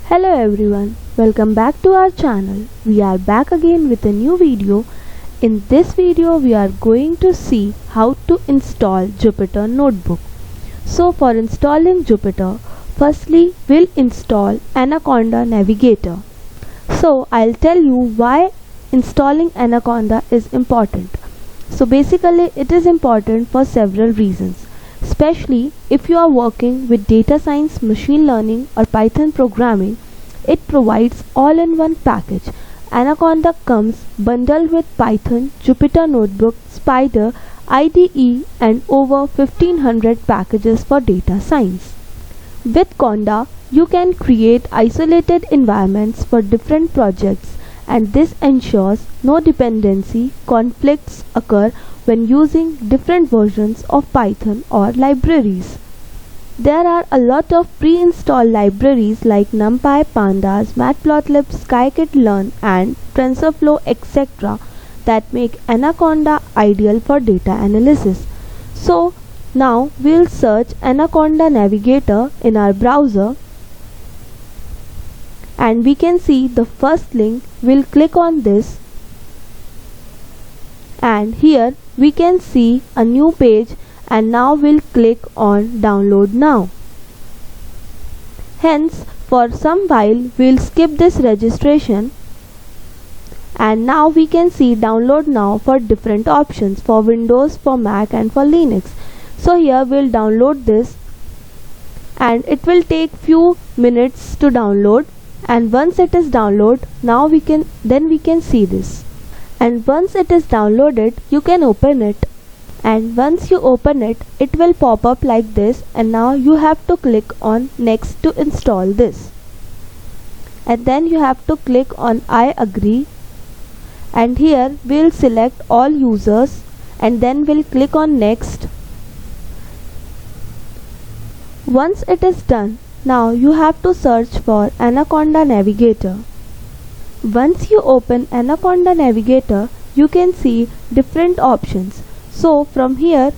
Hello everyone, welcome back to our channel. We are back again with a new video. In this video we are going to see how to install Jupyter Notebook. So for installing Jupyter, firstly we'll install Anaconda Navigator. So I'll tell you why installing Anaconda is important. So basically it is important for several reasons. Especially if you are working with data science, machine learning or Python programming, it provides all-in-one package. Anaconda comes bundled with Python, Jupyter Notebook, Spider, IDE and over 1500 packages for data science. With Conda, you can create isolated environments for different projects, and this ensures no dependency conflicts occur when using different versions of Python or libraries. There are a lot of pre-installed libraries like NumPy, Pandas, Matplotlib, scikit-learn and TensorFlow etc. that make Anaconda ideal for data analysis. So now we'll search Anaconda Navigator in our browser and we can see the first link. We'll click on this and here we can see a new page, and now we'll click on download now. Hence for some while we'll skip this registration, and now we can see download now for different options for Windows, for Mac and for Linux. So here we'll download this and it will take few minutes to download, and once it is downloaded, now we can see this. And once it is downloaded, you can open it, and once you open it, it will pop up like this, and now you have to click on next to install this, and then you have to click on I agree, and here we'll select all users and then we'll click on next. Once it is done, now you have to search for Anaconda Navigator. Once you open Anaconda Navigator, you can see different options. So from here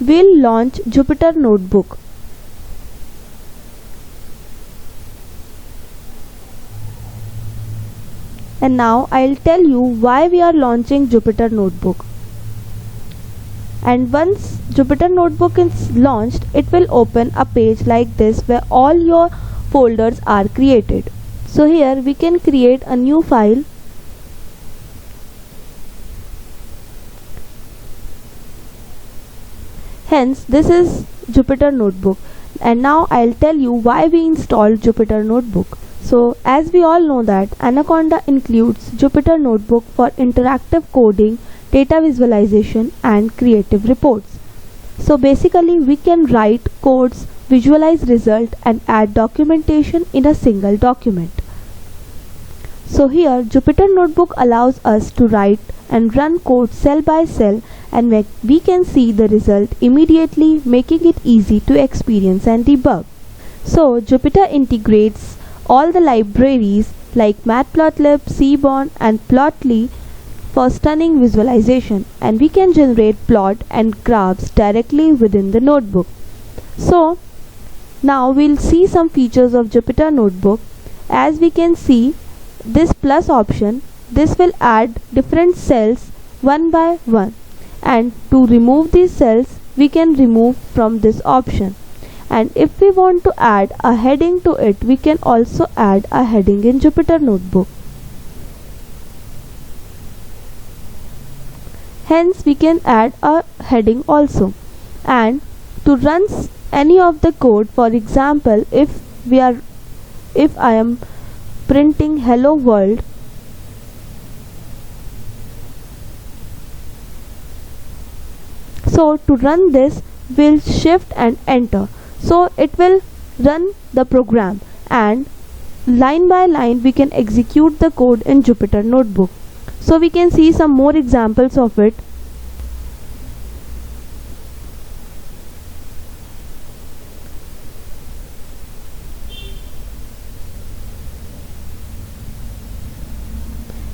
we'll launch Jupyter Notebook. And now I'll tell you why we are launching Jupyter Notebook. And once Jupyter Notebook is launched, it will open a page like this where all your folders are created. So here we can create a new file. Hence this is Jupyter Notebook, and now I'll tell you why we installed Jupyter Notebook. So as we all know that Anaconda includes Jupyter Notebook for interactive coding, data visualization and creative reports. So basically we can write codes, visualize result and add documentation in a single document. So here Jupyter Notebook allows us to write and run code cell by cell, and we can see the result immediately, making it easy to experience and debug. So Jupyter integrates all the libraries like Matplotlib, Seaborn and Plotly for stunning visualization, and we can generate plot and graphs directly within the notebook. So now we'll see some features of Jupyter Notebook. As we can see, this plus option, this will add different cells one by one, and to remove these cells we can remove from this option, and if we want to add a heading to it, we can also add a heading in Jupyter Notebook. Hence we can add a heading also. And to run any of the code, for example if I am printing hello world, so to run this we'll shift and enter, so it will run the program, and line by line we can execute the code in Jupyter Notebook. So we can see some more examples of it.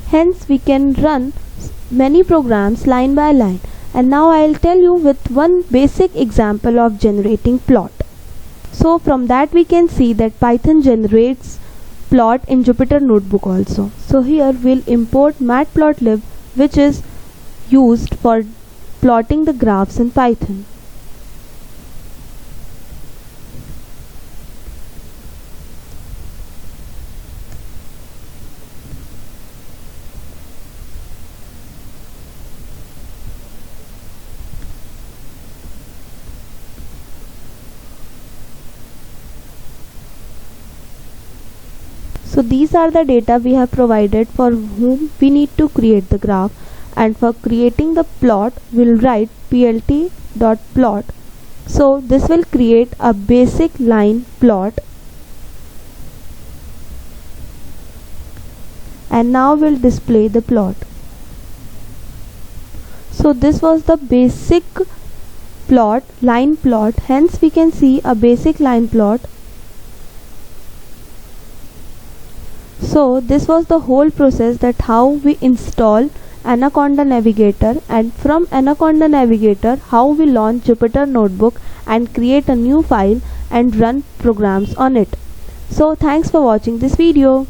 Hence we can run many programs line by line, and now I'll tell you with one basic example of generating plot. So from that we can see that Python generates plot in Jupyter Notebook also. So here we'll import matplotlib, which is used for plotting the graphs in Python. So these are the data we have provided for whom we need to create the graph, and for creating the plot we'll write plt.plot. So this will create a basic line plot, and now we'll display the plot. So this was the basic plot, line plot, hence we can see a basic line plot. So this was the whole process, that how we install Anaconda Navigator, and from Anaconda Navigator how we launch Jupyter Notebook and create a new file and run programs on it. So thanks for watching this video.